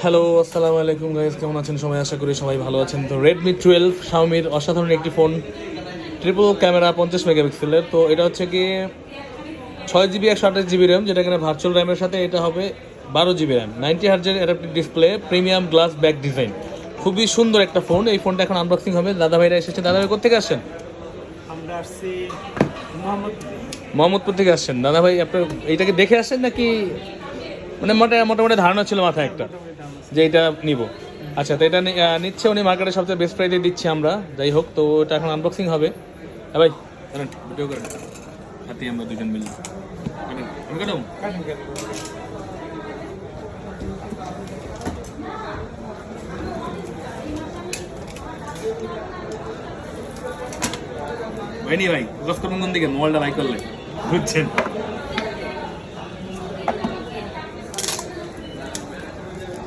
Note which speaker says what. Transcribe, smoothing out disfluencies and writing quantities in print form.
Speaker 1: Hello, আসসালামু আলাইকুম guys, কেমন আছেন সবাই? আশা করি সবাই ভালো আছেন। তো রেডমি 12 শাওমির অসাধারণ একটি ফোন, ট্রিপল ক্যামেরা 50 মেগাপিক্সেলের। তো এটা হচ্ছে কি 6 জিবি 128 জিবি র্যাম, যেটা কিনা ভার্চুয়াল র্যামের সাথে এটা হবে 12 জিবি র্যাম, 90 হার্জের adaptive display, premium glass back design, খুবই সুন্দর একটা ফোন। এই ফোনটা এখন আনবক্সিং হবে। দাদা ভাইরা এসেছে। দাদা ভাই কোথেকে আসছেন?
Speaker 2: আমরা আসছি
Speaker 1: মোহাম্মদপুর থেকে আসছেন। দাদা ভাই আপনার এইটাকে দেখে আসছেন নাকি মানে মোটামুটি ধারণা ছিল মাথায় একটা যে এটা নিব? আচ্ছা, তো এটা নিচ্ছে উনি মার্কেটে সবচেয়ে বেস্ট প্রাইসে দিচ্ছি আমরা। যাই হোক, তো এটা এখন আনবক্সিং হবে। হ্যাঁ ভাই, ভিডিও করেন হাতে আমরা দুজন মিলে ভাই নি ভাই, গস করবেন কোন দিকে মোবাইলটা ভাই করলে বুঝছেন।